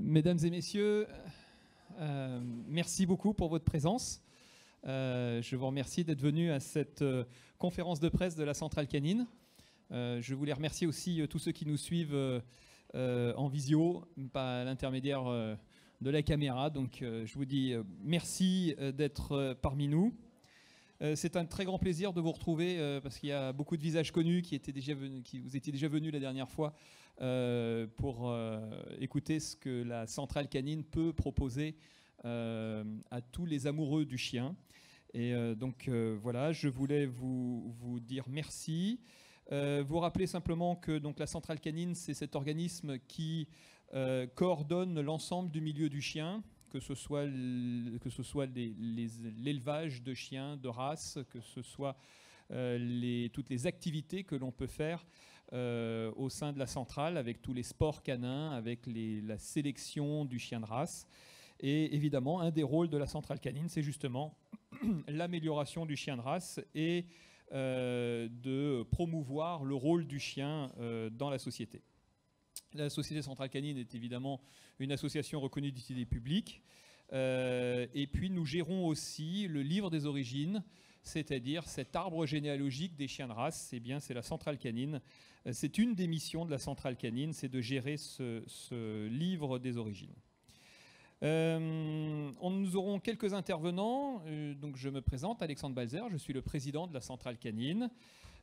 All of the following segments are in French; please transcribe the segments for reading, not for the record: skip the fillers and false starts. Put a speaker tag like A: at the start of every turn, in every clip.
A: Mesdames et messieurs, merci beaucoup pour votre présence. Je vous remercie d'être venus à cette conférence de presse de la Centrale Canine. Je voulais remercier aussi tous ceux qui nous suivent en visio, par l'intermédiaire de la caméra. Donc je vous dis merci d'être parmi nous. C'est un très grand plaisir de vous retrouver parce qu'il y a beaucoup de visages connus qui vous étiez déjà venus la dernière fois pour écouter ce que la Centrale Canine peut proposer à tous les amoureux du chien. Et donc voilà, je voulais vous dire merci. Vous rappeler simplement que donc, la Centrale Canine, c'est cet organisme qui coordonne l'ensemble du milieu du chien, que ce soit l'élevage de chiens de race, que ce soit toutes les activités que l'on peut faire au sein de la centrale, avec tous les sports canins, avec la sélection du chien de race. Et évidemment, un des rôles de la Centrale Canine, c'est justement l'amélioration du chien de race et de promouvoir le rôle du chien dans la société. La Société Centrale Canine est évidemment une association reconnue d'utilité publique. Et puis nous gérons aussi le livre des origines, c'est-à-dire cet arbre généalogique des chiens de race. Eh bien, c'est la Centrale Canine. C'est une des missions de la Centrale Canine, c'est de gérer ce livre des origines. Nous aurons quelques intervenants. Donc je me présente, Alexandre Balzer, je suis le président de la Centrale Canine.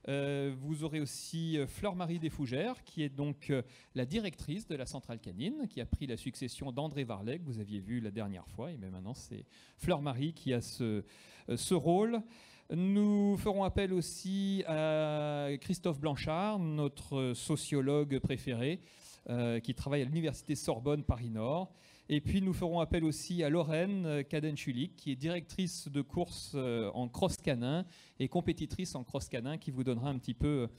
A: Vous aurez aussi Fleur-Marie Desfougères, qui est donc la directrice de la Centrale Canine, qui a pris la succession d'André Varlet, que vous aviez vu la dernière fois. Et bien maintenant, c'est Fleur-Marie qui a ce rôle. Nous ferons appel aussi à Christophe Blanchard, notre sociologue préféré, qui travaille à l'Université Sorbonne Paris-Nord. Et puis nous ferons appel aussi à Lorraine Caden-Chulik, qui est directrice de course en cross canin et compétitrice en cross canin, qui vous donnera un petit peu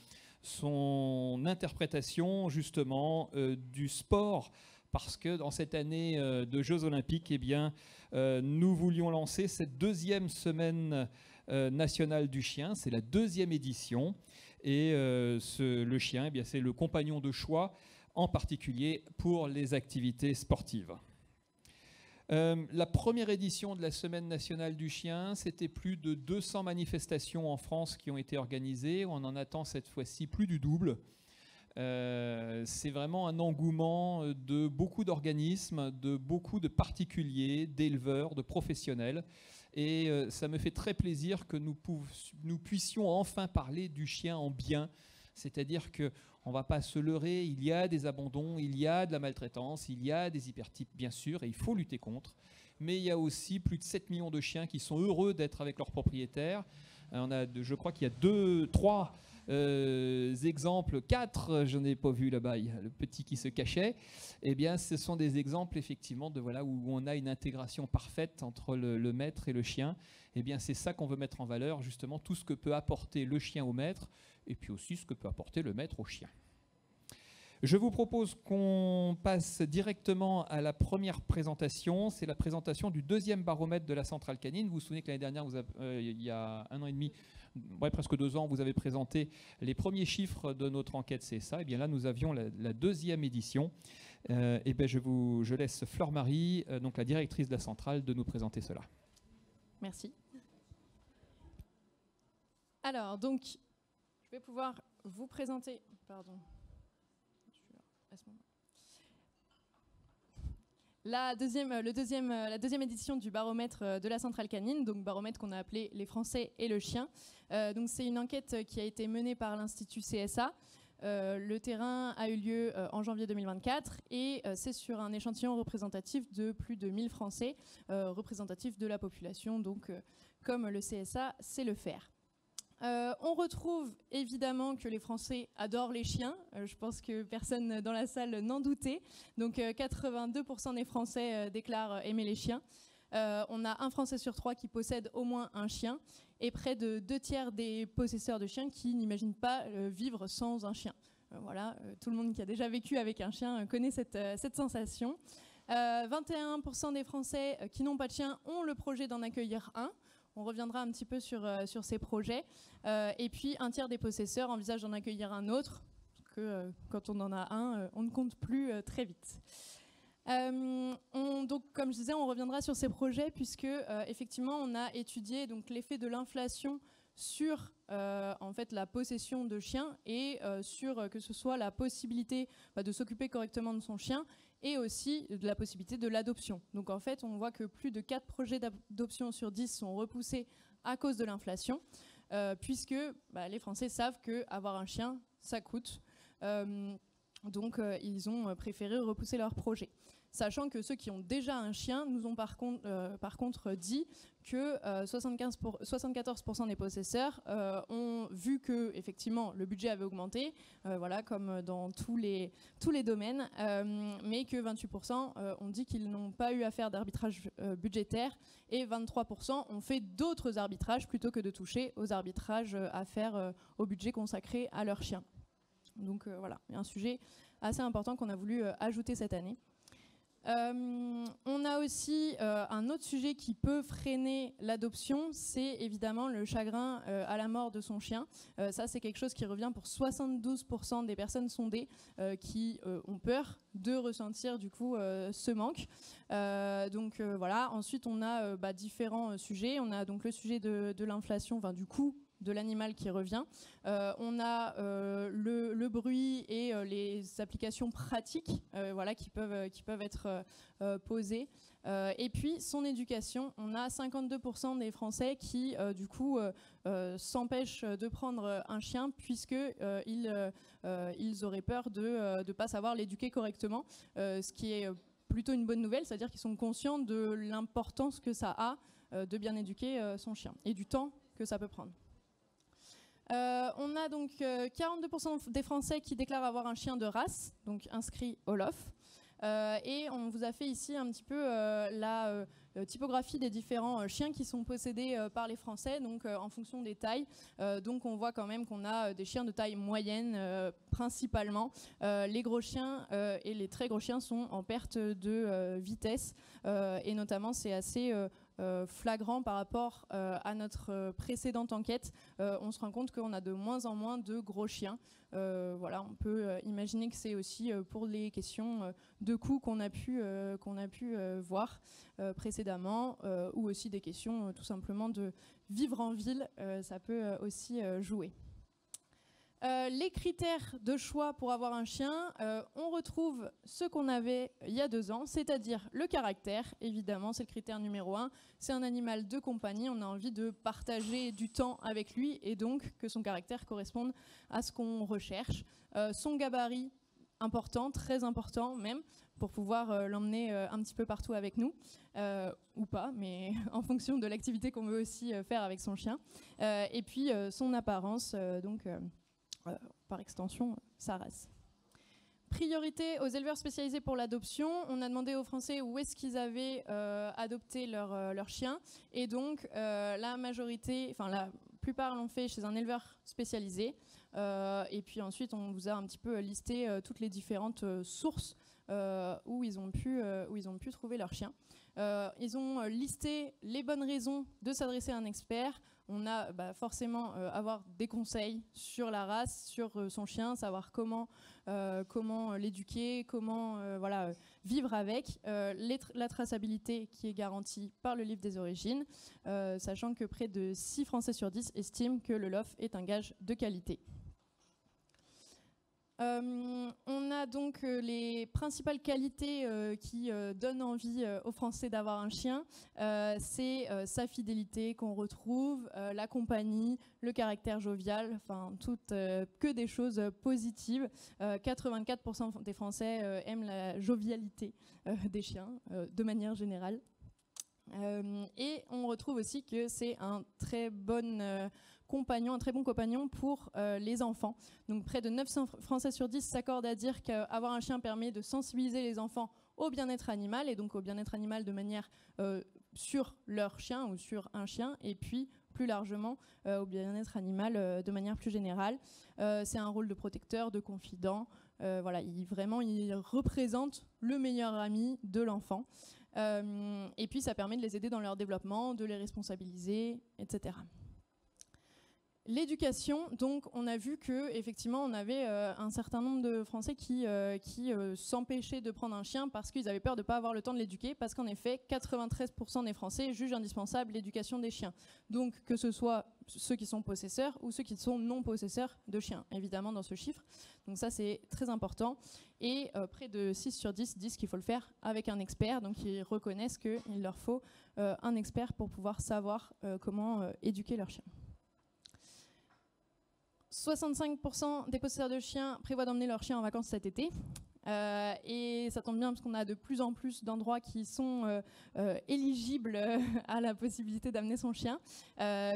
A: son interprétation justement du sport. Parce que dans cette année de Jeux Olympiques, eh bien, nous voulions lancer cette deuxième semaine nationale du chien. C'est la deuxième édition. Et le chien, eh bien, c'est le compagnon de choix, en particulier pour les activités sportives. La première édition de la Semaine nationale du chien, c'était plus de 200 manifestations en France qui ont été organisées. On en attend cette fois-ci plus du double. C'est vraiment un engouement de beaucoup d'organismes, de beaucoup de particuliers, d'éleveurs, de professionnels. Et ça me fait très plaisir que nous puissions enfin parler du chien en bien. C'est-à-dire qu'on ne va pas se leurrer, il y a des abandons, il y a de la maltraitance, il y a des hypertypes, bien sûr, et il faut lutter contre. Mais il y a aussi plus de 7 millions de chiens qui sont heureux d'être avec leurs propriétaires. Je crois qu'il y a 3 exemples, 4, je n'ai pas vu là-bas, le petit qui se cachait. Eh bien, ce sont des exemples, effectivement, de voilà, où on a une intégration parfaite entre le maître et le chien. Eh bien, c'est ça qu'on veut mettre en valeur, justement, tout ce que peut apporter le chien au maître, et puis aussi ce que peut apporter le maître au chien. Je vous propose qu'on passe directement à la première présentation. C'est la présentation du deuxième baromètre de la Centrale Canine. Vous vous souvenez que l'année dernière, il y a 1 an et demi, presque 2 ans, vous avez présenté les premiers chiffres de notre enquête CSA. Et bien là, nous avions la deuxième édition. Et bien je laisse Fleur-Marie, donc la directrice de la Centrale, de nous présenter cela.
B: Merci. Alors, donc, je vais pouvoir vous présenter... Pardon. La deuxième édition du baromètre de la Centrale Canine, donc baromètre qu'on a appelé les Français et le chien. Donc c'est une enquête qui a été menée par l'Institut CSA. Le terrain a eu lieu en janvier 2024 et c'est sur un échantillon représentatif de plus de 1000 Français, représentatif de la population, donc comme le CSA sait le faire. On retrouve évidemment que les Français adorent les chiens. Je pense que personne dans la salle n'en doutait. Donc 82% des Français déclarent aimer les chiens. On a 1 Français sur 3 qui possède au moins un chien et près de 2 tiers des possesseurs de chiens qui n'imaginent pas vivre sans un chien. Voilà, tout le monde qui a déjà vécu avec un chien connaît cette sensation. 21% des Français qui n'ont pas de chien ont le projet d'en accueillir un. On reviendra un petit peu sur ces projets. Et puis, 1 tiers des possesseurs envisagent d'en accueillir un autre, parce que quand on en a un, on ne compte plus très vite. Donc, comme je disais, on reviendra sur ces projets puisque effectivement, on a étudié donc l'effet de l'inflation sur en fait la possession de chiens et sur que ce soit la possibilité de s'occuper correctement de son chien et aussi de la possibilité de l'adoption. Donc en fait, on voit que plus de 4 projets d'adoption sur 10 sont repoussés à cause de l'inflation, puisque les Français savent qu'avoir un chien, ça coûte. Donc ils ont préféré repousser leur projet. Sachant que ceux qui ont déjà un chien nous ont par contre dit que 74% des possesseurs ont vu que effectivement le budget avait augmenté, voilà, comme dans tous les domaines, mais que 28% ont dit qu'ils n'ont pas eu à faire d'arbitrage budgétaire et 23% ont fait d'autres arbitrages plutôt que de toucher aux arbitrages à faire au budget consacré à leur chien. Donc voilà, il y a un sujet assez important qu'on a voulu ajouter cette année. On a aussi un autre sujet qui peut freiner l'adoption, c'est évidemment le chagrin à la mort de son chien. Ça, c'est quelque chose qui revient pour 72% des personnes sondées qui ont peur de ressentir du coup ce manque. Donc voilà. Ensuite, on a différents sujets. On a donc le sujet de l'inflation, enfin du coût de l'animal qui revient. On a le bruit et les applications pratiques voilà, qui peuvent être posées. Et puis son éducation, on a 52% des Français qui du coup s'empêchent de prendre un chien puisqu'ils auraient peur de ne pas savoir l'éduquer correctement, ce qui est plutôt une bonne nouvelle, c'est-à-dire qu'ils sont conscients de l'importance que ça a de bien éduquer son chien et du temps que ça peut prendre. On a donc 42% des Français qui déclarent avoir un chien de race, donc inscrit au LOF. Et on vous a fait ici un petit peu la typographie des différents chiens qui sont possédés par les Français, donc en fonction des tailles. Donc on voit quand même qu'on a des chiens de taille moyenne principalement. Les gros chiens et les très gros chiens sont en perte de vitesse et notamment c'est assez flagrant par rapport à notre précédente enquête. On se rend compte qu'on a de moins en moins de gros chiens. Voilà, on peut imaginer que c'est aussi pour les questions de coût qu'on a pu voir précédemment ou aussi des questions tout simplement de vivre en ville, ça peut aussi jouer. Les critères de choix pour avoir un chien, on retrouve ce qu'on avait il y a 2 ans, c'est-à-dire le caractère, évidemment, c'est le critère numéro 1. C'est un animal de compagnie, on a envie de partager du temps avec lui et donc que son caractère corresponde à ce qu'on recherche. Son gabarit, important, très important même, pour pouvoir l'emmener un petit peu partout avec nous, ou pas, mais en fonction de l'activité qu'on veut aussi faire avec son chien. Et puis son apparence, par extension, sa race. Priorité aux éleveurs spécialisés pour l'adoption. On a demandé aux Français où est-ce qu'ils avaient adopté leur chien. Et donc, la plupart l'ont fait chez un éleveur spécialisé. Et puis ensuite, on vous a un petit peu listé toutes les différentes sources où ils ont pu trouver leur chien. Ils ont listé les bonnes raisons de s'adresser à un expert. On a forcément avoir des conseils sur la race, sur son chien, savoir comment l'éduquer, comment vivre avec, la traçabilité qui est garantie par le livre des origines, sachant que près de 6 Français sur 10 estiment que le LOF est un gage de qualité. On a donc les principales qualités qui donnent envie aux Français d'avoir un chien. C'est sa fidélité qu'on retrouve, la compagnie, le caractère jovial, enfin toutes que des choses positives. 84% des Français aiment la jovialité des chiens de manière générale. Et on retrouve aussi que c'est un très bon compagnon pour les enfants. Donc près de 900 Français sur 10 s'accordent à dire qu'avoir un chien permet de sensibiliser les enfants au bien-être animal, et donc au bien-être animal de manière sur leur chien ou sur un chien, et puis plus largement au bien-être animal de manière plus générale. C'est un rôle de protecteur, de confident. Il représente le meilleur ami de l'enfant. Et puis ça permet de les aider dans leur développement, de les responsabiliser, etc. L'éducation, donc on a vu que effectivement on avait un certain nombre de Français qui s'empêchaient de prendre un chien parce qu'ils avaient peur de ne pas avoir le temps de l'éduquer, parce qu'en effet 93% des Français jugent indispensable l'éducation des chiens. Donc que ce soit ceux qui sont possesseurs ou ceux qui sont non possesseurs de chiens, évidemment dans ce chiffre. Donc ça c'est très important. Et près de 6 sur 10 disent qu'il faut le faire avec un expert, donc ils reconnaissent qu'il leur faut un expert pour pouvoir savoir comment éduquer leur chien. 65% des possesseurs de chiens prévoient d'emmener leur chien en vacances cet été. Et ça tombe bien parce qu'on a de plus en plus d'endroits qui sont éligibles à la possibilité d'amener son chien,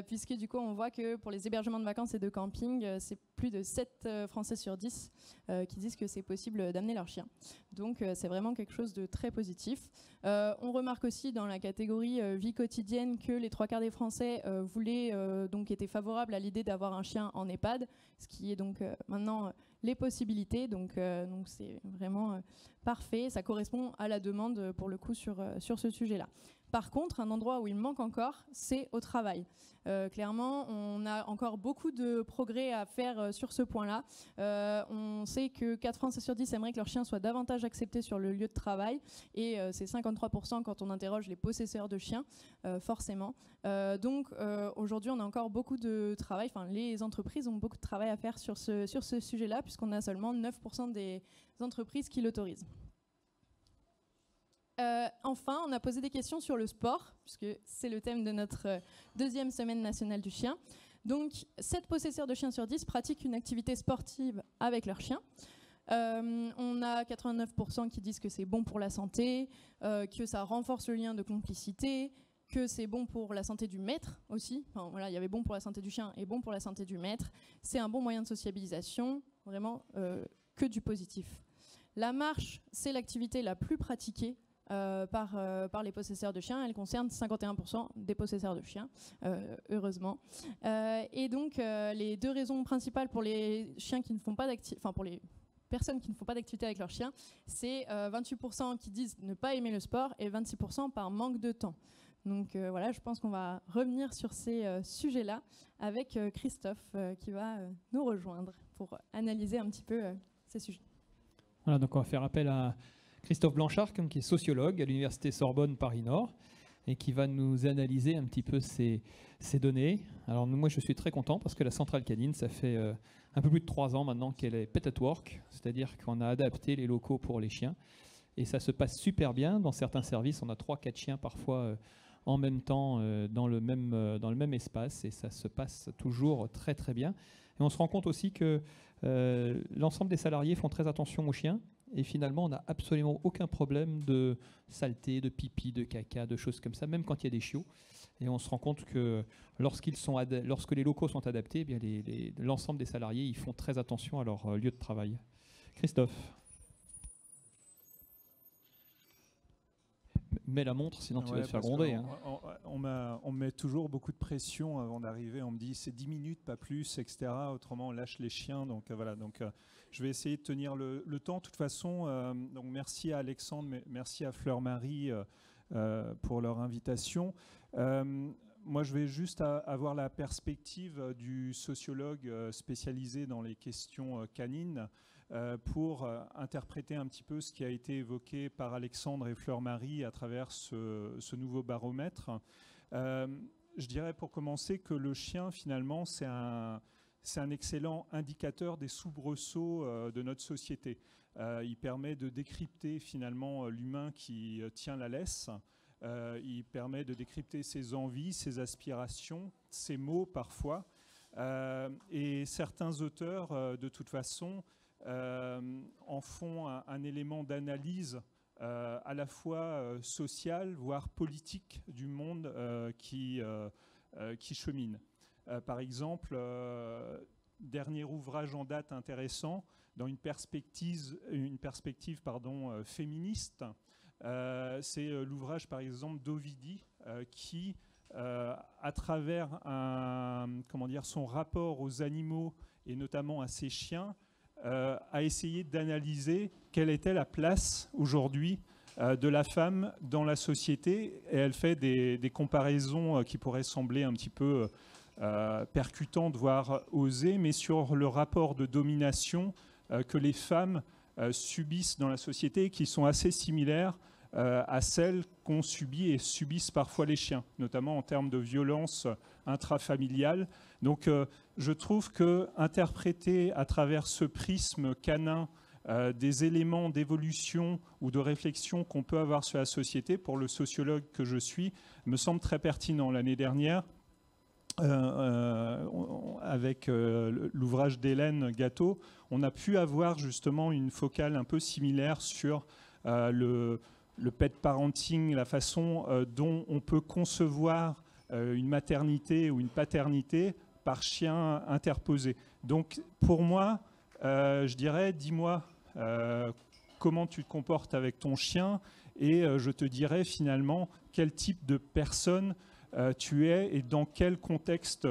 B: puisque du coup on voit que pour les hébergements de vacances et de camping, c'est plus de 7 Français sur 10 qui disent que c'est possible d'amener leur chien. Donc c'est vraiment quelque chose de très positif. On remarque aussi dans la catégorie vie quotidienne que les 3/4 des Français donc étaient favorables à l'idée d'avoir un chien en EHPAD, ce qui est donc maintenant les possibilités, donc c'est vraiment parfait, ça correspond à la demande pour le coup sur ce sujet-là. Par contre, un endroit où il manque encore, c'est au travail. Clairement, on a encore beaucoup de progrès à faire sur ce point-là. On sait que 4 Français sur 10 aimeraient que leur chien soit davantage accepté sur le lieu de travail, et c'est 53% quand on interroge les possesseurs de chiens, forcément. Donc aujourd'hui, on a encore beaucoup de travail, enfin les entreprises ont beaucoup de travail à faire sur ce sujet-là, puisqu'on a seulement 9% des entreprises qui l'autorisent. Enfin, on a posé des questions sur le sport, puisque c'est le thème de notre deuxième semaine nationale du chien. Donc, 7 possesseurs de chiens sur 10 pratiquent une activité sportive avec leur chien. On a 89% qui disent que c'est bon pour la santé, que ça renforce le lien de complicité, que c'est bon pour la santé du maître aussi. Enfin, voilà, il y avait bon pour la santé du chien et bon pour la santé du maître. C'est un bon moyen de sociabilisation, vraiment que du positif. La marche, c'est l'activité la plus pratiquée par les possesseurs de chiens. Elle concerne 51% des possesseurs de chiens, heureusement. Et donc, les 2 raisons principales pour les chiens qui ne font pas d'activité, enfin pour les personnes qui ne font pas d'activité avec leurs chiens, c'est 28% qui disent ne pas aimer le sport et 26% par manque de temps. Donc voilà, je pense qu'on va revenir sur ces sujets-là avec Christophe qui va nous rejoindre pour analyser un petit peu ces sujets.
A: Voilà, donc on va faire appel à Christophe Blanchard, qui est sociologue à l'Université Sorbonne Paris-Nord et qui va nous analyser un petit peu ces données. Alors moi, je suis très content parce que la centrale canine, ça fait un peu plus de 3 ans maintenant qu'elle est pet at work, c'est-à-dire qu'on a adapté les locaux pour les chiens. Et ça se passe super bien. Dans certains services, on a 3-4 chiens parfois en même temps dans le même espace, et ça se passe toujours très très bien. Et on se rend compte aussi que l'ensemble des salariés font très attention aux chiens. Et finalement, on n'a absolument aucun problème de saleté, de pipi, de caca, de choses comme ça, même quand il y a des chiots. Et on se rend compte que lorsque les locaux sont adaptés, eh bien l'ensemble des salariés ils font très attention à leur lieu de travail. Christophe. Mets la montre, sinon tu vas te faire gronder.
C: On me met toujours beaucoup de pression avant d'arriver. On me dit c'est 10 minutes, pas plus, etc. Autrement, on lâche les chiens. Donc voilà. Donc je vais essayer de tenir le temps. De toute façon, donc merci à Alexandre, merci à Fleur-Marie pour leur invitation. Moi, je vais juste avoir la perspective du sociologue spécialisé dans les questions canines pour interpréter un petit peu ce qui a été évoqué par Alexandre et Fleur-Marie à travers ce nouveau baromètre. Je dirais pour commencer que le chien, finalement, c'est un excellent indicateur des soubresauts de notre société. Il permet de décrypter finalement l'humain qui tient la laisse. Il permet de décrypter ses envies, ses aspirations, ses mots parfois. Et certains auteurs, de toute façon, en font un élément d'analyse à la fois social, voire politique du monde qui chemine. Par exemple, dernier ouvrage en date intéressant, dans une perspective féministe, c'est l'ouvrage par exemple d'Ovidi qui, à travers son rapport aux animaux et notamment à ses chiens, a essayé d'analyser quelle était la place aujourd'hui de la femme dans la société, et elle fait des comparaisons qui pourraient sembler un petit peu percutante, voire osée, mais sur le rapport de domination que les femmes subissent dans la société, qui sont assez similaires à celles qu'ont subies et subissent parfois les chiens, notamment en termes de violence intrafamiliale. Donc je trouve que interpréter à travers ce prisme canin des éléments d'évolution ou de réflexion qu'on peut avoir sur la société, pour le sociologue que je suis, me semble très pertinent. L'année dernière, avec l'ouvrage d'Hélène Gâteau, on a pu avoir justement une focale un peu similaire sur le pet parenting, la façon dont on peut concevoir une maternité ou une paternité par chien interposé. Donc pour moi, je dirais, dis-moi comment tu te comportes avec ton chien et je te dirai finalement quel type de personne tu es et dans quel contexte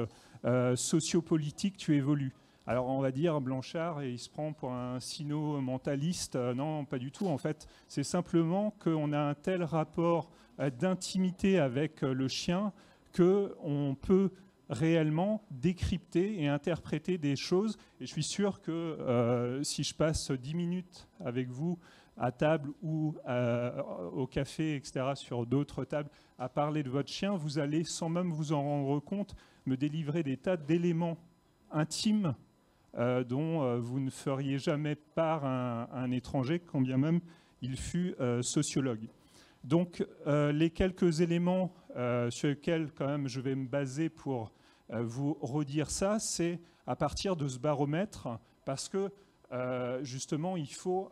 C: sociopolitique tu évolues. Alors on va dire Blanchard, et il se prend pour un sino-mentaliste. Non, pas du tout. En fait, c'est simplement qu'on a un tel rapport d'intimité avec le chien qu'on peut réellement décrypter et interpréter des choses. Et je suis sûr que si je passe 10 minutes avec vous à table ou au café, etc., sur d'autres tables, à parler de votre chien, vous allez, sans même vous en rendre compte, me délivrer des tas d'éléments intimes dont vous ne feriez jamais part à un étranger, quand bien même il fut sociologue. Donc les quelques éléments sur lesquels quand même je vais me baser pour vous redire ça, c'est à partir de ce baromètre, parce que justement il faut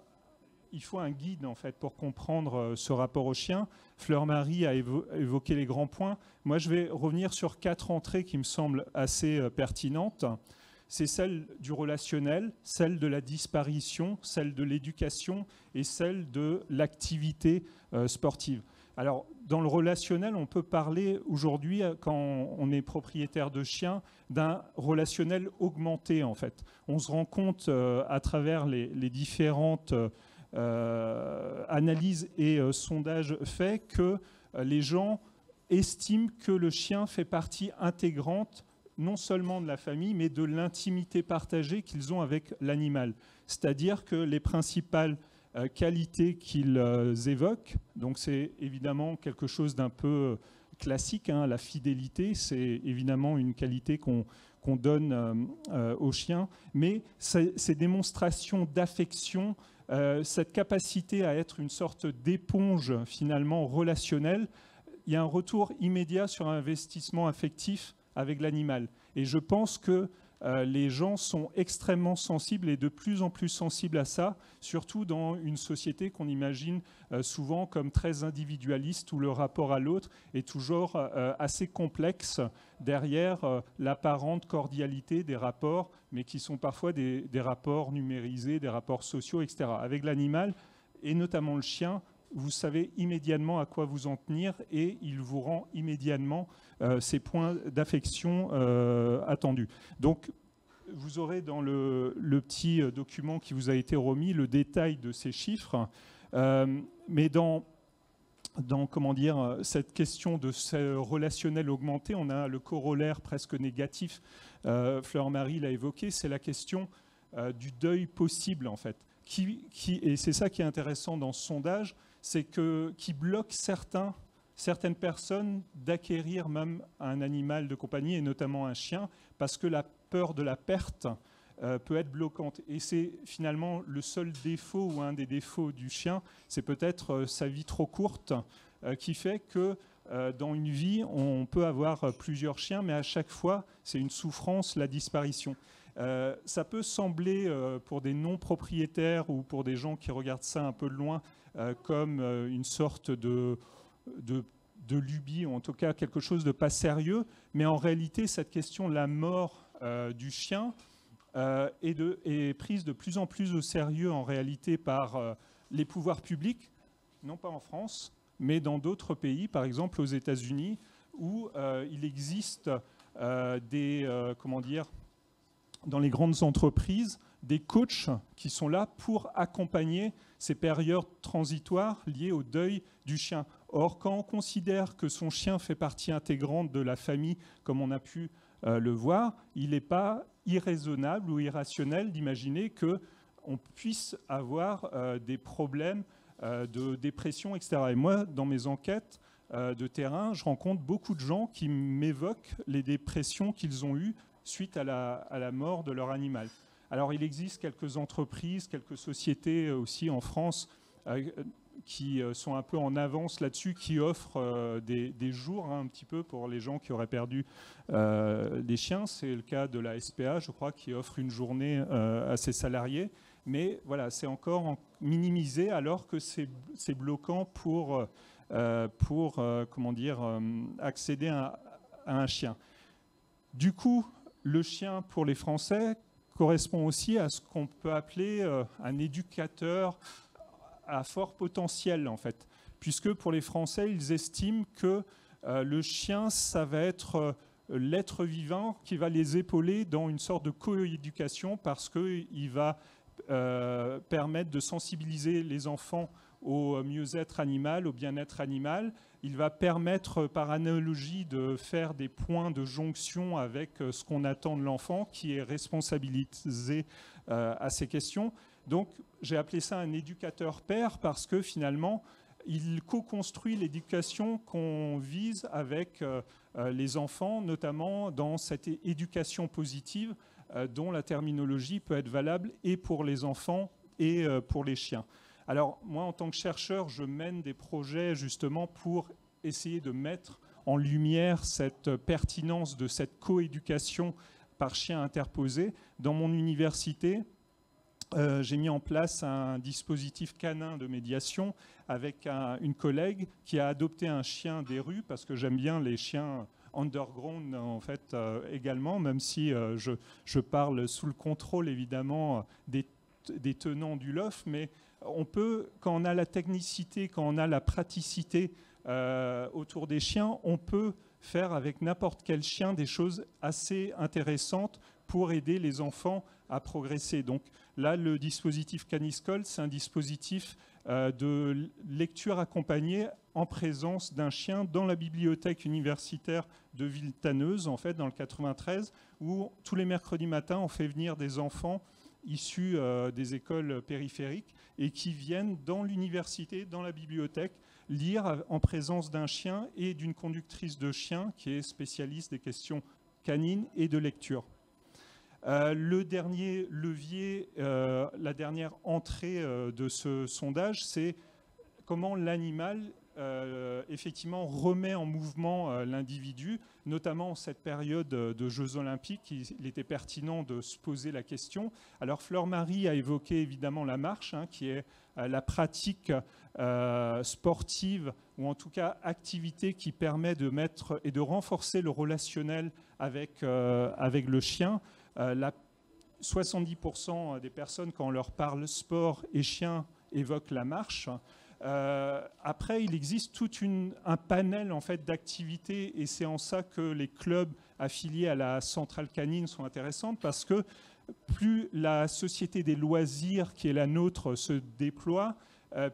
C: un guide en fait pour comprendre ce rapport au chien. Fleur-Marie a évoqué les grands points. Moi je vais revenir sur 4 entrées qui me semblent assez pertinentes. C'est celle du relationnel, celle de la disparition, celle de l'éducation et celle de l'activité sportive. Alors, dans le relationnel, on peut parler aujourd'hui, quand on est propriétaire de chiens, d'un relationnel augmenté, en fait. On se rend compte, à travers les différentes analyses et sondages faits, que les gens estiment que le chien fait partie intégrante non seulement de la famille, mais de l'intimité partagée qu'ils ont avec l'animal. C'est-à-dire que les principales qualités qu'ils évoquent, donc c'est évidemment quelque chose d'un peu classique, hein, la fidélité, c'est évidemment une qualité qu'on donne aux chiens, mais ces démonstrations d'affection, cette capacité à être une sorte d'éponge finalement relationnelle, il y a un retour immédiat sur un investissement affectif avec l'animal. Et je pense que les gens sont extrêmement sensibles et de plus en plus sensibles à ça, surtout dans une société qu'on imagine souvent comme très individualiste, où le rapport à l'autre est toujours assez complexe derrière l'apparente cordialité des rapports, mais qui sont parfois des rapports numérisés, des rapports sociaux, etc. Avec l'animal, et notamment le chien, vous savez immédiatement à quoi vous en tenir et il vous rend immédiatement ces points d'affection attendus. Donc, vous aurez dans le petit document qui vous a été remis le détail de ces chiffres, mais dans comment dire, cette question de ce relationnel augmenté, on a le corollaire presque négatif, Fleur-Marie l'a évoqué, c'est la question du deuil possible en fait. Et c'est ça qui est intéressant dans ce sondage, c'est qui bloque certaines personnes d'acquérir même un animal de compagnie, et notamment un chien, parce que la peur de la perte peut être bloquante. Et c'est finalement le seul défaut ou un des défauts du chien, c'est peut-être sa vie trop courte, qui fait que dans une vie, on peut avoir plusieurs chiens, mais à chaque fois, c'est une souffrance, la disparition. Ça peut sembler, pour des non-propriétaires ou pour des gens qui regardent ça un peu de loin, comme une sorte de lubie, ou en tout cas quelque chose de pas sérieux, mais en réalité, cette question de la mort du chien est prise de plus en plus au sérieux en réalité par les pouvoirs publics, non pas en France, mais dans d'autres pays, par exemple aux États-Unis, où il existe comment dire, dans les grandes entreprises, des coachs qui sont là pour accompagner ces périodes transitoires liées au deuil du chien. Or, quand on considère que son chien fait partie intégrante de la famille, comme on a pu le voir, il n'est pas irraisonnable ou irrationnel d'imaginer qu'on puisse avoir des problèmes de dépression, etc. Et moi, dans mes enquêtes de terrain, je rencontre beaucoup de gens qui m'évoquent les dépressions qu'ils ont eues suite à la mort de leur animal. Alors, il existe quelques entreprises, quelques sociétés aussi en France qui sont un peu en avance là-dessus, qui offrent des jours un petit peu pour les gens qui auraient perdu des chiens. C'est le cas de la SPA, je crois, qui offre une journée à ses salariés. Mais voilà, c'est encore minimisé alors que c'est bloquant pour comment dire, accéder à un chien. Du coup, le chien pour les Français correspond aussi à ce qu'on peut appeler un éducateur à fort potentiel, en fait, puisque pour les Français, ils estiment que le chien, ça va être l'être vivant qui va les épauler dans une sorte de coéducation, parce qu'il va permettre de sensibiliser les enfants au mieux-être animal, au bien-être animal. Il va permettre, par analogie, de faire des points de jonction avec ce qu'on attend de l'enfant, qui est responsabilisé à ces questions. Donc, j'ai appelé ça un éducateur père parce que finalement, il co-construit l'éducation qu'on vise avec les enfants, notamment dans cette éducation positive dont la terminologie peut être valable et pour les enfants et pour les chiens. Alors, moi, en tant que chercheur, je mène des projets justement pour essayer de mettre en lumière cette pertinence de cette coéducation par chien interposé. Dans mon université, j'ai mis en place un dispositif canin de médiation avec une collègue qui a adopté un chien des rues, parce que j'aime bien les chiens underground en fait également, même si je parle sous le contrôle évidemment des tenants du LOF, mais on peut, quand on a la technicité, quand on a la praticité autour des chiens, on peut faire avec n'importe quel chien des choses assez intéressantes pour aider les enfants à progresser. Donc là, le dispositif Caniscol, c'est un dispositif de lecture accompagnée en présence d'un chien dans la bibliothèque universitaire de Villetaneuse, en fait, dans le 93, où tous les mercredis matins, on fait venir des enfants issus des écoles périphériques et qui viennent dans l'université, dans la bibliothèque, lire en présence d'un chien et d'une conductrice de chien qui est spécialiste des questions canines et de lecture. Le dernier levier, la dernière entrée de ce sondage, c'est comment l'animal effectivement remet en mouvement l'individu, notamment en cette période de Jeux Olympiques. Il était pertinent de se poser la question. Alors Fleur-Marie a évoqué évidemment la marche, qui est la pratique sportive, ou en tout cas activité qui permet de mettre et de renforcer le relationnel avec le chien. 70% des personnes, quand on leur parle sport et chien, évoquent la marche. Après, il existe tout un panel en fait, d'activités, et c'est en ça que les clubs affiliés à la centrale canine sont intéressants, parce que plus la société des loisirs qui est la nôtre se déploie,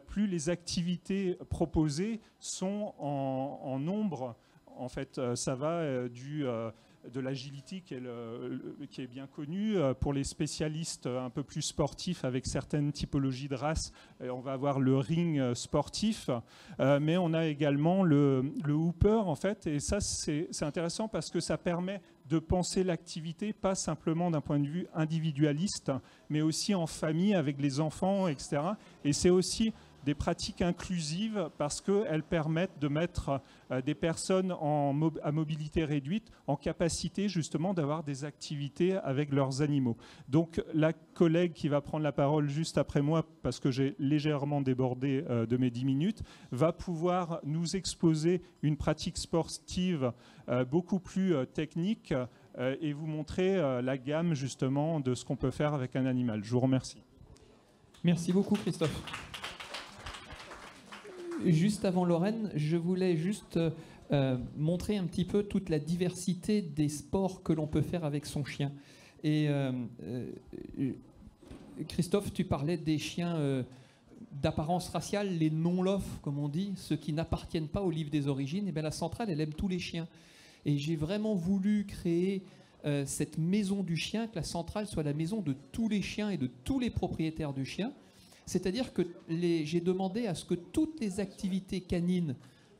C: plus les activités proposées sont en nombre. En fait, ça va de l'agility qui est bien connue. Pour les spécialistes un peu plus sportifs avec certaines typologies de races, on va avoir le ring sportif, mais on a également le hooper en fait, et ça c'est intéressant parce que ça permet de penser l'activité pas simplement d'un point de vue individualiste, mais aussi en famille avec les enfants, etc. Et c'est aussi des pratiques inclusives parce qu'elles permettent de mettre des personnes à mobilité réduite en capacité justement d'avoir des activités avec leurs animaux. Donc la collègue qui va prendre la parole juste après moi, parce que j'ai légèrement débordé de mes 10 minutes, va pouvoir nous exposer une pratique sportive beaucoup plus technique et vous montrer la gamme justement de ce qu'on peut faire avec un animal. Je vous remercie.
A: Merci beaucoup Christophe. Juste avant Lorraine, je voulais juste montrer un petit peu toute la diversité des sports que l'on peut faire avec son chien. Et Christophe, tu parlais des chiens d'apparence raciale, les non-lof, comme on dit, ceux qui n'appartiennent pas au livre des origines. Et bien la centrale, elle aime tous les chiens. Et j'ai vraiment voulu créer cette maison du chien, que la centrale soit la maison de tous les chiens et de tous les propriétaires de chiens. C'est-à-dire que j'ai demandé à ce que toutes les activités canines,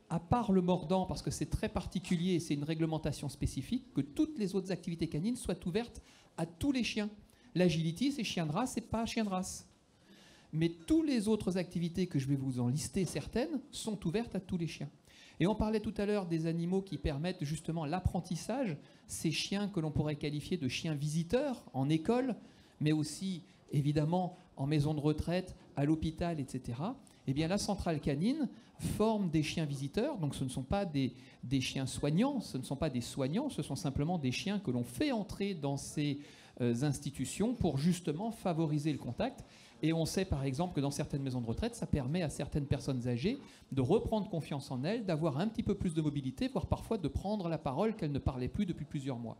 A: à part le mordant, parce que c'est très particulier et c'est une réglementation spécifique, que toutes les autres activités canines soient ouvertes à tous les chiens. L'agility, c'est chien de race, c'est pas chien de race. Mais toutes les autres activités, que je vais vous en lister certaines, sont ouvertes à tous les chiens. Et on parlait tout à l'heure des animaux qui permettent justement l'apprentissage, ces chiens que l'on pourrait qualifier de chiens visiteurs en école, mais aussi évidemment en maison de retraite, à l'hôpital, etc. Eh bien, la centrale canine forme des chiens visiteurs, donc ce ne sont pas des chiens soignants, ce ne sont pas des soignants, ce sont simplement des chiens que l'on fait entrer dans ces institutions pour justement favoriser le contact. Et on sait par exemple que dans certaines maisons de retraite, ça permet à certaines personnes âgées de reprendre confiance en elles, d'avoir un petit peu plus de mobilité, voire parfois de prendre la parole qu'elles ne parlaient plus depuis plusieurs mois.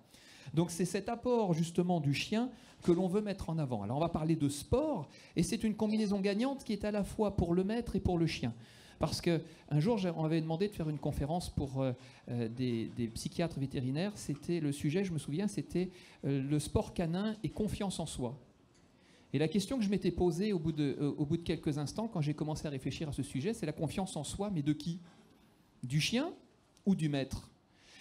A: Donc c'est cet apport justement du chien que l'on veut mettre en avant. Alors on va parler de sport, et c'est une combinaison gagnante qui est à la fois pour le maître et pour le chien. Parce qu'un jour, on m'avait demandé de faire une conférence pour des psychiatres vétérinaires. C'était le sujet, je me souviens, c'était le sport canin et confiance en soi. Et la question que je m'étais posée au bout de quelques instants, quand j'ai commencé à réfléchir à ce sujet, c'est la confiance en soi, mais de qui? Du chien ou du maître?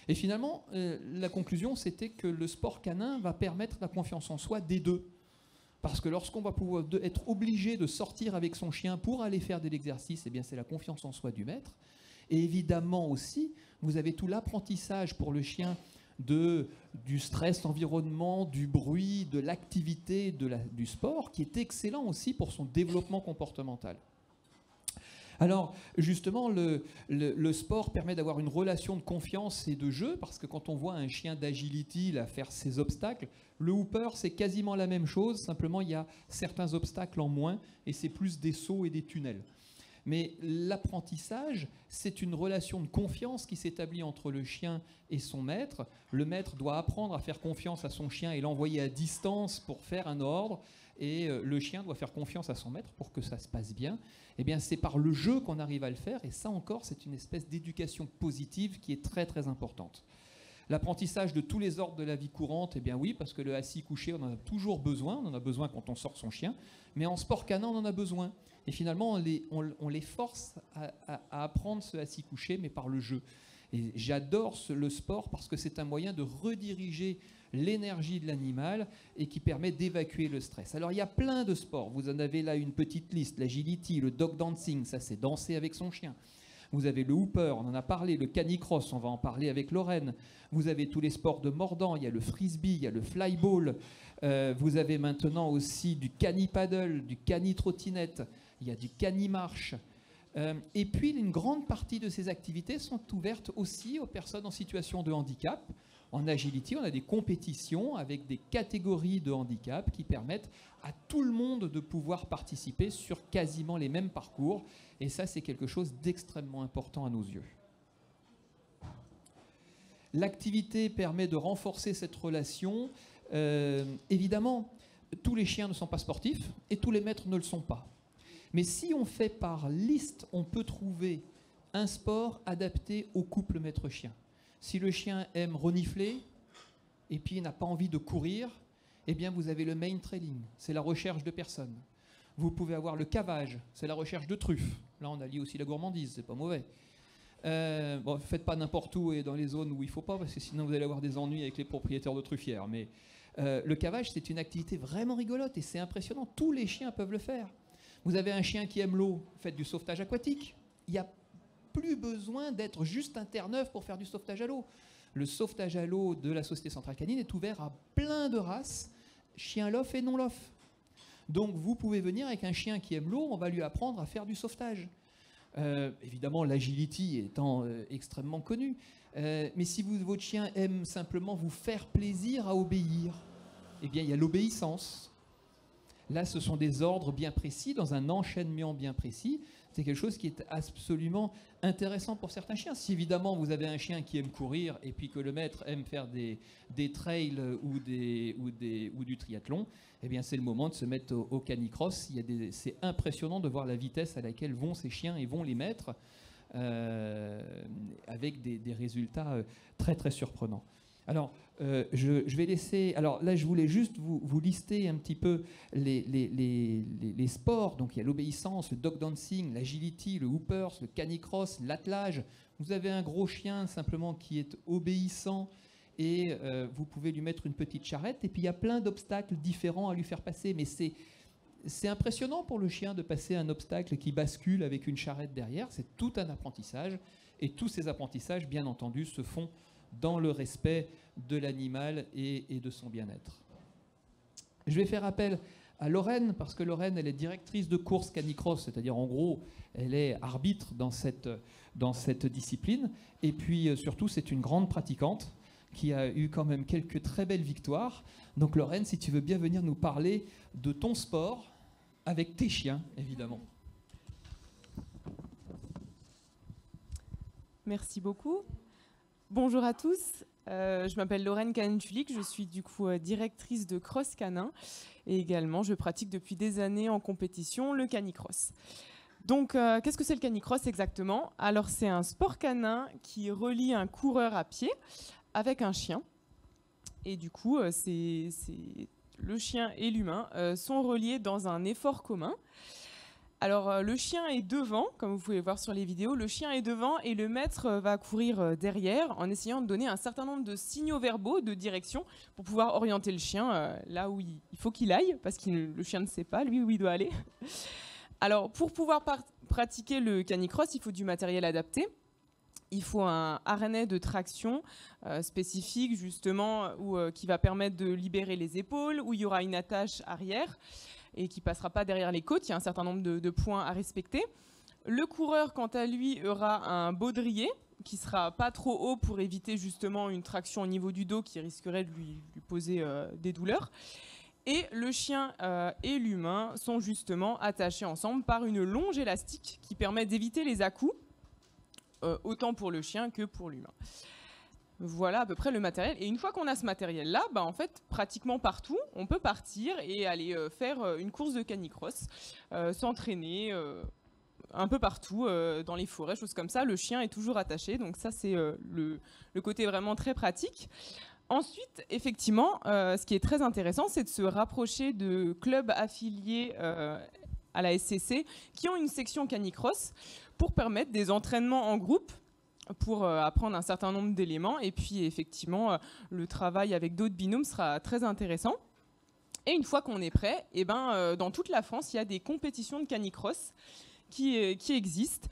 A: Et finalement, la conclusion, c'était que le sport canin va permettre la confiance en soi des deux. Parce que lorsqu'on va pouvoir être obligé de sortir avec son chien pour aller faire de l'exercice, eh bien c'est la confiance en soi du maître. Et évidemment aussi, vous avez tout l'apprentissage pour le chien du stress environnement, du bruit, de l'activité, du sport, qui est excellent aussi pour son développement comportemental. Alors, justement, le sport permet d'avoir une relation de confiance et de jeu, parce que quand on voit un chien d'agility là, faire ses obstacles, le hooper, c'est quasiment la même chose, simplement il y a certains obstacles en moins, et c'est plus des sauts et des tunnels. Mais l'apprentissage, c'est une relation de confiance qui s'établit entre le chien et son maître. Le maître doit apprendre à faire confiance à son chien et l'envoyer à distance pour faire un ordre, et le chien doit faire confiance à son maître pour que ça se passe bien. Eh bien, c'est par le jeu qu'on arrive à le faire, et ça encore, c'est une espèce d'éducation positive qui est très très importante. L'apprentissage de tous les ordres de la vie courante, eh bien oui, parce que le assis-couché, on en a toujours besoin, on en a besoin quand on sort son chien, mais en sport canin, on en a besoin. Et finalement, on les force à apprendre ce assis-couché, mais par le jeu. Et j'adore le sport parce que c'est un moyen de rediriger l'énergie de l'animal et qui permet d'évacuer le stress. Alors il y a plein de sports, vous en avez là une petite liste, l'agility, le dog dancing, ça c'est danser avec son chien. Vous avez le hooper, on en a parlé, le canicross, on va en parler avec Lorraine. Vous avez tous les sports de mordant, il y a le frisbee, il y a le flyball. Vous avez maintenant aussi du cani-paddle, du cani-trottinette, il y a du cani-marche. Et puis une grande partie de ces activités sont ouvertes aussi aux personnes en situation de handicap. En agility, on a des compétitions avec des catégories de handicap qui permettent à tout le monde de pouvoir participer sur quasiment les mêmes parcours. Et ça, c'est quelque chose d'extrêmement important à nos yeux. L'activité permet de renforcer cette relation. Évidemment, tous les chiens ne sont pas sportifs et tous les maîtres ne le sont pas. Mais si on fait par liste, on peut trouver un sport adapté au couple maître-chien. Si le chien aime renifler et puis n'a pas envie de courir, eh bien vous avez le main trailing, c'est la recherche de personnes. Vous pouvez avoir le cavage, c'est la recherche de truffes. Là, on allie aussi la gourmandise, c'est pas mauvais. Bon, faites pas n'importe où et dans les zones où il faut pas, parce que sinon vous allez avoir des ennuis avec les propriétaires de truffières. Mais le cavage, c'est une activité vraiment rigolote et c'est impressionnant. Tous les chiens peuvent le faire. Vous avez un chien qui aime l'eau, faites du sauvetage aquatique. Il n'y a plus besoin d'être juste un Terre-Neuve pour faire du sauvetage à l'eau. Le sauvetage à l'eau de la Société Centrale Canine est ouvert à plein de races, chien lof et non lof. Donc vous pouvez venir avec un chien qui aime l'eau, on va lui apprendre à faire du sauvetage. Évidemment, l'agility étant extrêmement connu. Mais si votre chien aime simplement vous faire plaisir à obéir, eh bien il y a l'obéissance. Là, ce sont des ordres bien précis, dans un enchaînement bien précis. C'est quelque chose qui est absolument intéressant pour certains chiens. Si évidemment vous avez un chien qui aime courir et puis que le maître aime faire des trails ou du triathlon, eh bien c'est le moment de se mettre au canicross. C'est impressionnant de voir la vitesse à laquelle vont ces chiens et vont les maîtres. avec des résultats très très surprenants. Alors, je vais laisser... Alors là, je voulais juste vous lister un petit peu les sports. Donc, il y a l'obéissance, le dog dancing, l'agility, le hoopers, le canicross, l'attelage. Vous avez un gros chien simplement qui est obéissant et vous pouvez lui mettre une petite charrette. Et puis, il y a plein d'obstacles différents à lui faire passer. Mais c'est impressionnant pour le chien de passer un obstacle qui bascule avec une charrette derrière. C'est tout un apprentissage. Et tous ces apprentissages, bien entendu, se font dans le respect de l'animal et de son bien-être. Je vais faire appel à Lorraine, parce que Lorraine, elle est directrice de course canicross, c'est-à-dire en gros, elle est arbitre dans cette discipline. Et puis surtout, c'est une grande pratiquante qui a eu quand même quelques très belles victoires. Donc Lorraine, si tu veux bien venir nous parler de ton sport, avec tes chiens, évidemment.
D: Merci beaucoup. Bonjour à tous, je m'appelle Lorraine Canin-Tulic, je suis du coup directrice de cross canin et également je pratique depuis des années en compétition le canicross. Donc qu'est-ce que c'est le canicross exactement? Alors c'est un sport canin qui relie un coureur à pied avec un chien et du coup le chien et l'humain sont reliés dans un effort commun. Alors le chien est devant, comme vous pouvez voir sur les vidéos, le chien est devant et le maître va courir derrière en essayant de donner un certain nombre de signaux verbaux de direction pour pouvoir orienter le chien là où il faut qu'il aille, parce que le chien ne sait pas, lui, où il doit aller. Alors pour pouvoir pratiquer le canicross, il faut du matériel adapté. Il faut un harnais de traction spécifique justement qui va permettre de libérer les épaules, où il y aura une attache arrière et qui ne passera pas derrière les côtes. Il y a un certain nombre de points à respecter. Le coureur, quant à lui, aura un baudrier qui ne sera pas trop haut pour éviter justement une traction au niveau du dos qui risquerait de lui poser des douleurs. Et le chien et l'humain sont justement attachés ensemble par une longe élastique qui permet d'éviter les à-coups, autant pour le chien que pour l'humain. Voilà à peu près le matériel. Et une fois qu'on a ce matériel-là, en fait, pratiquement partout, on peut partir et aller faire une course de canicross, s'entraîner un peu partout, dans les forêts, choses comme ça. Le chien est toujours attaché, donc ça, c'est le côté vraiment très pratique. Ensuite, effectivement, ce qui est très intéressant, c'est de se rapprocher de clubs affiliés à la SCC qui ont une section canicross pour permettre des entraînements en groupe, pour apprendre un certain nombre d'éléments. Et puis, effectivement, le travail avec d'autres binômes sera très intéressant. Et une fois qu'on est prêt, dans toute la France, il y a des compétitions de canicross qui existent.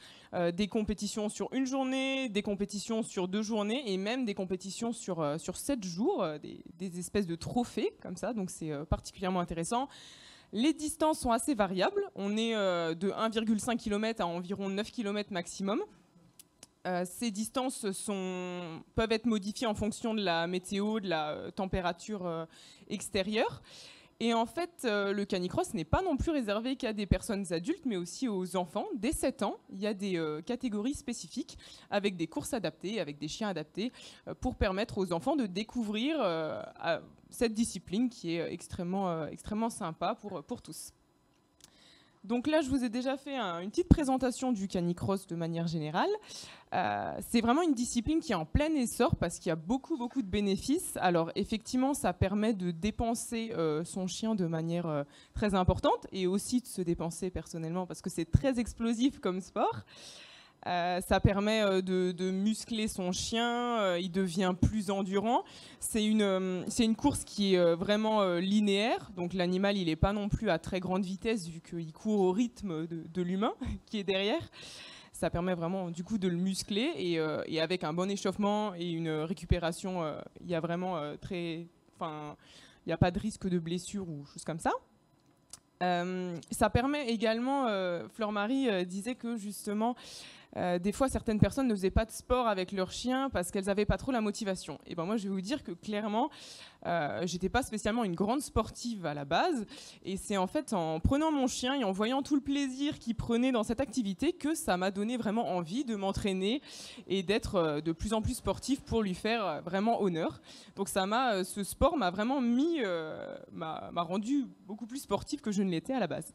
D: Des compétitions sur une journée, des compétitions sur 2 journées et même des compétitions sur 7 jours, des espèces de trophées comme ça. Donc, c'est particulièrement intéressant. Les distances sont assez variables. On est de 1,5 km à environ 9 km maximum. Ces distances peuvent être modifiées en fonction de la météo, de la température extérieure. Et en fait, le canicross n'est pas non plus réservé qu'à des personnes adultes, mais aussi aux enfants. Dès 7 ans, il y a des catégories spécifiques avec des courses adaptées, avec des chiens adaptés, pour permettre aux enfants de découvrir cette discipline qui est extrêmement sympa pour tous. Donc là, je vous ai déjà fait une petite présentation du canicross de manière générale. C'est vraiment une discipline qui est en plein essor parce qu'il y a beaucoup de bénéfices. Alors effectivement, ça permet de dépenser son chien de manière très importante et aussi de se dépenser personnellement parce que c'est très explosif comme sport. Ça permet de muscler son chien, il devient plus endurant. C'est une course qui est vraiment linéaire, donc l'animal il n'est pas non plus à très grande vitesse vu qu'il court au rythme de l'humain qui est derrière. Ça permet vraiment du coup de le muscler et avec un bon échauffement et une récupération, il y a vraiment il n'y a pas de risque de blessure ou choses comme ça. Ça permet également, Fleur-Marie disait que justement, des fois certaines personnes ne faisaient pas de sport avec leur chien parce qu'elles n'avaient pas trop la motivation. Et moi je vais vous dire que clairement, j'étais pas spécialement une grande sportive à la base. Et c'est en fait en prenant mon chien et en voyant tout le plaisir qu'il prenait dans cette activité que ça m'a donné vraiment envie de m'entraîner et d'être de plus en plus sportive pour lui faire vraiment honneur. Donc ce sport m'a vraiment m'a rendu beaucoup plus sportive que je ne l'étais à la base.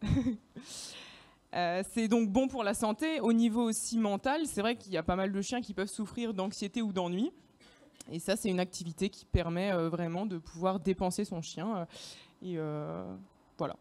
D: C'est donc bon pour la santé. Au niveau aussi mental, c'est vrai qu'il y a pas mal de chiens qui peuvent souffrir d'anxiété ou d'ennui. Et ça, c'est une activité qui permet vraiment de pouvoir dépenser son chien. Voilà.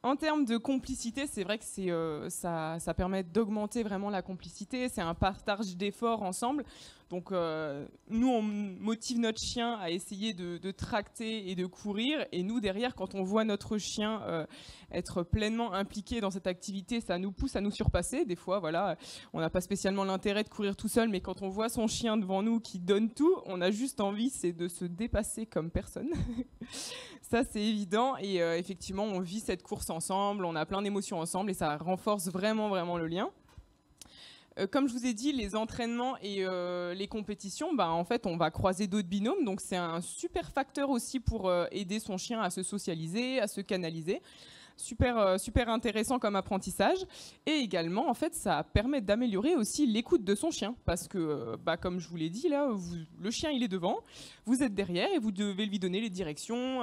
D: En termes de complicité, c'est vrai que ça permet d'augmenter vraiment la complicité. C'est un partage d'efforts ensemble. Donc, nous, on motive notre chien à essayer de tracter et de courir. Et nous, derrière, quand on voit notre chien être pleinement impliqué dans cette activité, ça nous pousse à nous surpasser. Des fois, voilà, on n'a pas spécialement l'intérêt de courir tout seul, mais quand on voit son chien devant nous qui donne tout, on a juste envie, c'est de se dépasser comme personne. Ça, c'est évident. Et effectivement, on vit cette course ensemble, on a plein d'émotions ensemble et ça renforce vraiment, vraiment le lien. Comme je vous ai dit, les entraînements et les compétitions, en fait, on va croiser d'autres binômes. Donc, c'est un super facteur aussi pour aider son chien à se socialiser, à se canaliser. Super intéressant comme apprentissage. Et également, en fait, ça permet d'améliorer aussi l'écoute de son chien. Parce que, comme je vous l'ai dit, là, le chien, il est devant, vous êtes derrière et vous devez lui donner les directions,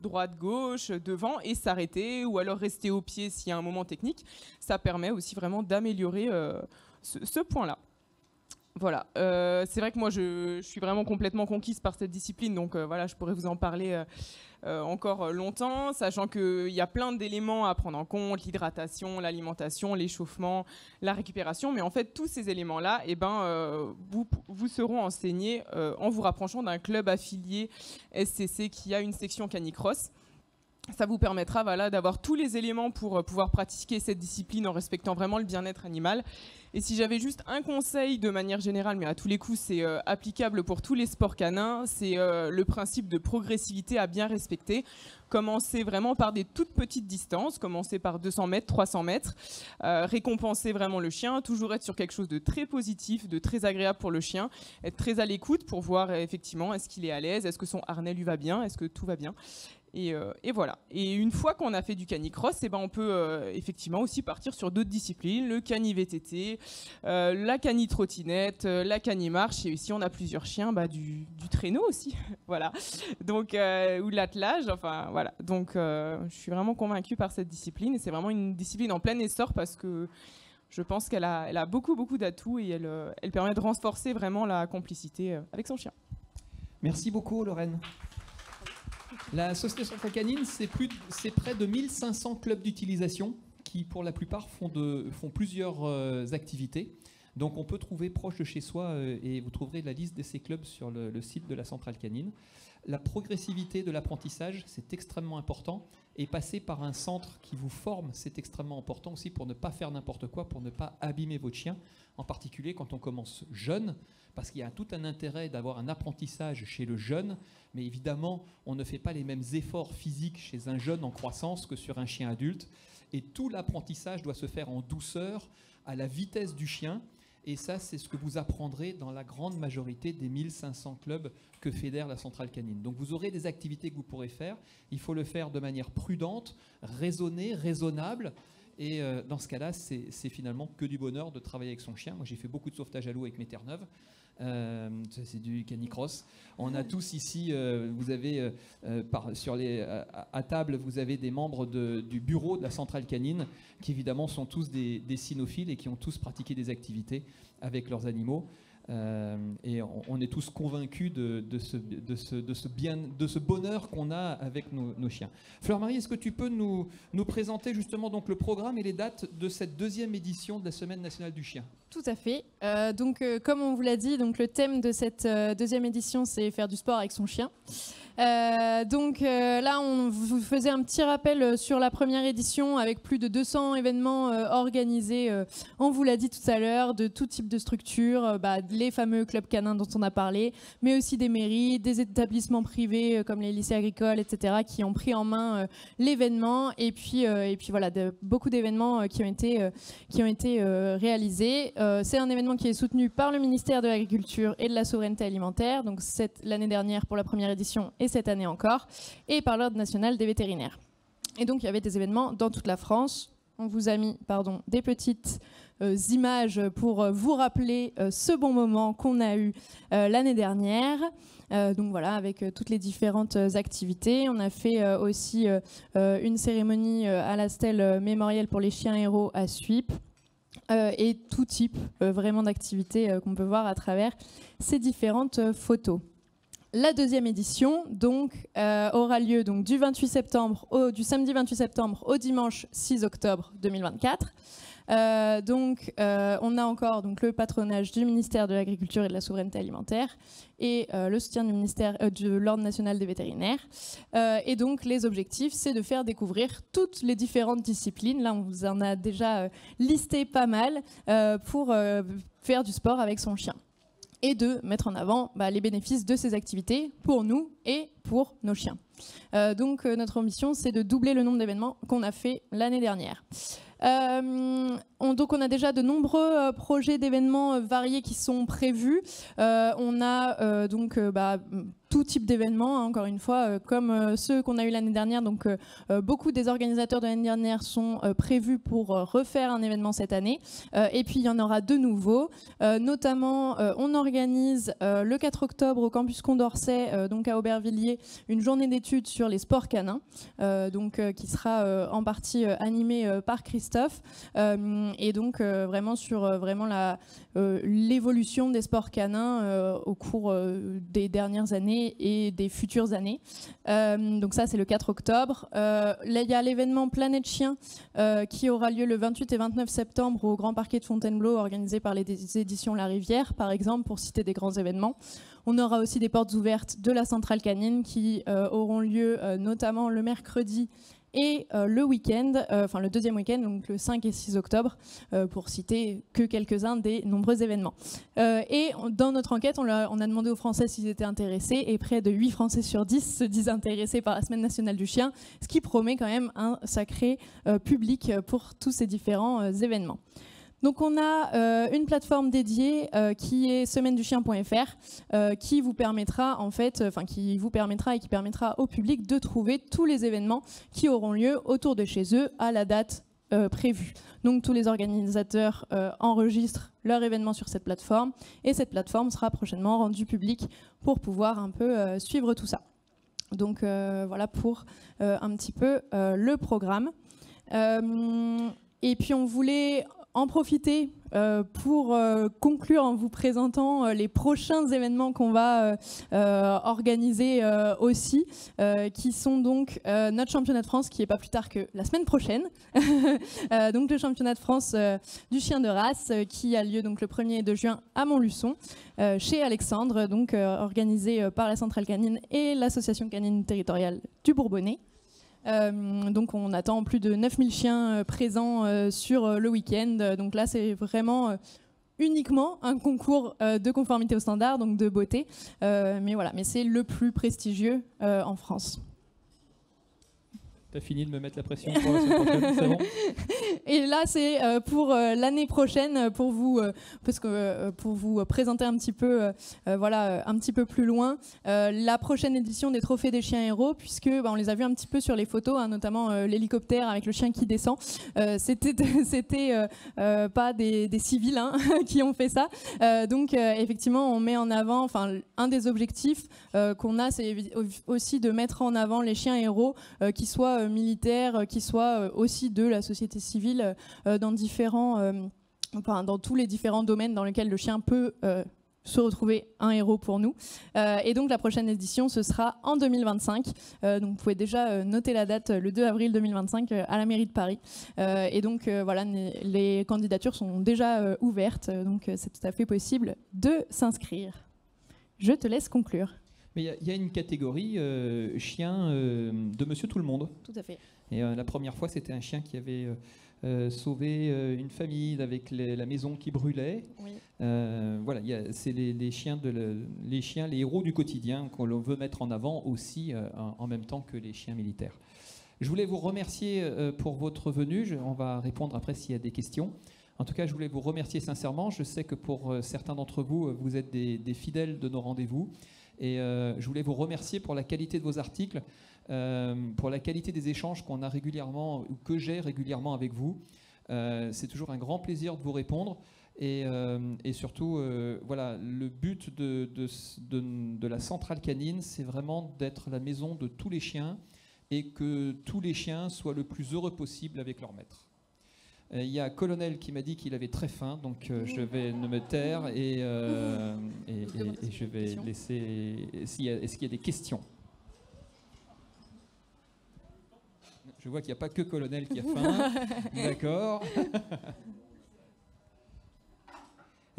D: droite, gauche, devant, et s'arrêter, ou alors rester au pied s'il y a un moment technique. Ça permet aussi vraiment d'améliorer ce point-là. Voilà, c'est vrai que moi, je suis vraiment complètement conquise par cette discipline, donc voilà, je pourrais vous en parler encore longtemps, sachant qu'il y a plein d'éléments à prendre en compte, l'hydratation, l'alimentation, l'échauffement, la récupération, mais en fait, tous ces éléments-là, vous seront enseignés en vous rapprochant d'un club affilié SCC qui a une section canicross. Ça vous permettra d'avoir tous les éléments pour pouvoir pratiquer cette discipline en respectant vraiment le bien-être animal. Et si j'avais juste un conseil de manière générale, mais à tous les coups c'est applicable pour tous les sports canins, c'est le principe de progressivité à bien respecter. Commencer vraiment par des toutes petites distances, commencer par 200 mètres, 300 mètres, récompenser vraiment le chien, toujours être sur quelque chose de très positif, de très agréable pour le chien, être très à l'écoute pour voir effectivement est-ce qu'il est à l'aise, est-ce que son harnais lui va bien, est-ce que tout va bien. Et voilà. Et une fois qu'on a fait du canicross, on peut effectivement aussi partir sur d'autres disciplines, le cani-VTT, la cani-trottinette, la cani-marche, et ici on a plusieurs chiens, du traîneau aussi, voilà. Donc, ou de l'attelage, enfin voilà. Donc je suis vraiment convaincue par cette discipline, et c'est vraiment une discipline en plein essor parce que je pense qu'elle a beaucoup d'atouts et elle permet de renforcer vraiment la complicité avec son chien.
A: Merci beaucoup, Lorraine. La Société Centrale Canine, c'est près de 1500 clubs d'utilisation qui, pour la plupart, font plusieurs activités. Donc, on peut trouver proche de chez soi et vous trouverez la liste de ces clubs sur le site de la Centrale Canine. La progressivité de l'apprentissage, c'est extrêmement important. Et passer par un centre qui vous forme, c'est extrêmement important aussi pour ne pas faire n'importe quoi, pour ne pas abîmer votre chien, en particulier quand on commence jeune, parce qu'il y a tout un intérêt d'avoir un apprentissage chez le jeune, mais évidemment, on ne fait pas les mêmes efforts physiques chez un jeune en croissance que sur un chien adulte. Et tout l'apprentissage doit se faire en douceur, à la vitesse du chien. Et ça, c'est ce que vous apprendrez dans la grande majorité des 1500 clubs que fédère la Centrale Canine. Donc vous aurez des activités que vous pourrez faire. Il faut le faire de manière prudente, raisonnée, raisonnable. Et dans ce cas-là, c'est finalement que du bonheur de travailler avec son chien. Moi, j'ai fait beaucoup de sauvetage à l'eau avec mes Terre-Neuve. C'est du canicross. On a tous ici, vous avez à table, vous avez des membres du bureau de la Centrale Canine qui évidemment sont tous des cynophiles et qui ont tous pratiqué des activités avec leurs animaux. Et on est tous convaincus de ce bonheur qu'on a avec nos chiens. Fleur-Marie, est-ce que tu peux nous présenter justement donc le programme et les dates de cette deuxième édition de la Semaine nationale du chien?
B: Tout à fait. Comme on vous l'a dit, donc le thème de cette deuxième édition, c'est faire du sport avec son chien. Là, on vous faisait un petit rappel sur la première édition avec plus de 200 événements organisés, on vous l'a dit tout à l'heure, de tout type de structures, les fameux clubs canins dont on a parlé, mais aussi des mairies, des établissements privés comme les lycées agricoles, etc., qui ont pris en main l'événement, et puis voilà, beaucoup d'événements qui ont été réalisés. C'est un événement qui est soutenu par le ministère de l'Agriculture et de la Souveraineté Alimentaire, donc l'année dernière pour la première édition et cette année encore, et par l'Ordre national des vétérinaires. Et donc il y avait des événements dans toute la France. on vous a mis des petites images pour vous rappeler ce bon moment qu'on a eu l'année dernière. Donc voilà, avec toutes les différentes activités. On a fait aussi une cérémonie à la stèle mémorielle pour les chiens héros à Suippes. Et tout type vraiment d'activités qu'on peut voir à travers ces différentes photos. La deuxième édition donc, aura lieu donc, du samedi 28 septembre au dimanche 6 octobre 2024. On a encore donc, le patronage du ministère de l'Agriculture et de la Souveraineté Alimentaire et le soutien du ministère de l'Ordre national des vétérinaires. Et donc les objectifs, c'est de faire découvrir toutes les différentes disciplines. Là, on vous en a déjà listé pas mal pour faire du sport avec son chien. Et de mettre en avant les bénéfices de ces activités pour nous et pour nos chiens. Notre ambition, c'est de doubler le nombre d'événements qu'on a fait l'année dernière. On a déjà de nombreux projets d'événements variés qui sont prévus. On a tout type d'événements, hein, encore une fois, comme ceux qu'on a eu l'année dernière. Donc, beaucoup des organisateurs de l'année dernière sont prévus pour refaire un événement cette année. Et puis, il y en aura de nouveaux. Notamment, on organise le 4 octobre au campus Condorcet, donc à Aubervilliers, une journée d'études sur les sports canins, qui sera en partie animée par Christophe. Et donc, vraiment sur l'évolution des sports canins au cours des dernières années et des futures années. Donc ça, c'est le 4 octobre. Là, il y a l'événement Planète Chien qui aura lieu le 28 et 29 septembre au Grand Parquet de Fontainebleau, organisé par les éditions La Rivière, par exemple, pour citer des grands événements. On aura aussi des portes ouvertes de la Centrale Canine qui auront lieu notamment le mercredi et le week-end, le deuxième week-end, donc le 5 et 6 octobre, pour citer que quelques-uns des nombreux événements. Et dans notre enquête, on a demandé aux Français s'ils étaient intéressés, et près de 8 Français sur 10 se disent intéressés par la Semaine nationale du chien, ce qui promet quand même un sacré public pour tous ces différents événements. Donc on a une plateforme dédiée qui est semaine-du-chien.fr qui vous permettra et qui permettra au public de trouver tous les événements qui auront lieu autour de chez eux à la date prévue. Donc tous les organisateurs enregistrent leur événement sur cette plateforme et cette plateforme sera prochainement rendue publique pour pouvoir un peu suivre tout ça. Donc voilà pour un petit peu le programme. Et puis on voulait en profiter pour conclure en vous présentant les prochains événements qu'on va organiser aussi, qui sont donc notre championnat de France, qui n'est pas plus tard que la semaine prochaine. Donc le championnat de France du chien de race, qui a lieu donc le 1er de juin à Montluçon, chez Alexandre, donc organisé par la Centrale Canine et l'Association Canine Territoriale du Bourbonnais. Donc on attend plus de 9000 chiens présents sur le week-end. Donc là, c'est vraiment uniquement un concours de conformité aux standards, donc de beauté. Mais voilà, mais c'est le plus prestigieux en France.
A: T'as fini de me mettre la pression pour la semaine prochaine, c'est bon?
B: Et là, c'est pour l'année prochaine, pour vous présenter un petit peu, un petit peu plus loin, la prochaine édition des Trophées des chiens héros, puisque on les a vus un petit peu sur les photos, hein, notamment l'hélicoptère avec le chien qui descend. C'était pas des civils hein, qui ont fait ça. Donc effectivement, on met en avant, un des objectifs qu'on a, c'est aussi de mettre en avant les chiens héros qui soient militaires, qui soient aussi de la société civile dans tous les différents domaines dans lesquels le chien peut se retrouver un héros pour nous. Et donc la prochaine édition, ce sera en 2025. Donc vous pouvez déjà noter la date, le 2 avril 2025, à la mairie de Paris. Et donc voilà, les candidatures sont déjà ouvertes, donc c'est tout à fait possible de s'inscrire. Je te laisse conclure.
A: Mais il y a une catégorie chien de Monsieur Tout-le-Monde.
B: Tout à fait.
A: Et la première fois, c'était un chien qui avait sauvé une famille avec la maison qui brûlait.
B: Oui.
A: Voilà, c'est les chiens, les héros du quotidien qu'on veut mettre en avant aussi en même temps que les chiens militaires. Je voulais vous remercier pour votre venue. On va répondre après s'il y a des questions. En tout cas, je voulais vous remercier sincèrement. Je sais que pour certains d'entre vous, vous êtes des fidèles de nos rendez-vous. Et je voulais vous remercier pour la qualité de vos articles. pour la qualité des échanges qu'on a régulièrement, ou que j'ai régulièrement avec vous. C'est toujours un grand plaisir de vous répondre. Et surtout, voilà, le but de la centrale canine, c'est vraiment d'être la maison de tous les chiens et que tous les chiens soient le plus heureux possible avec leur maître. Il y a Colonel qui m'a dit qu'il avait très faim, donc je vais me taire et je vais laisser... Est-ce qu'il y a des questions? Je vois qu'il n'y a pas que Colonel qui a faim. D'accord.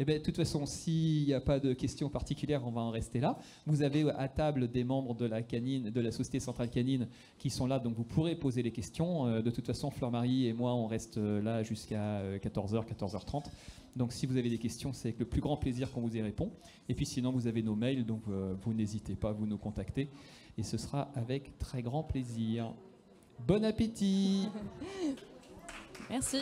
A: Eh bien, de toute façon, s'il n'y a pas de questions particulières, on va en rester là. Vous avez à table des membres de la Société Centrale Canine qui sont là, donc vous pourrez poser les questions. De toute façon, Fleur-Marie et moi, on reste là jusqu'à 14h, 14h30. Donc si vous avez des questions, c'est avec le plus grand plaisir qu'on vous y répond. Et puis sinon, vous avez nos mails, donc vous n'hésitez pas à vous nous contacter. Et ce sera avec très grand plaisir. Bon appétit!
B: Merci.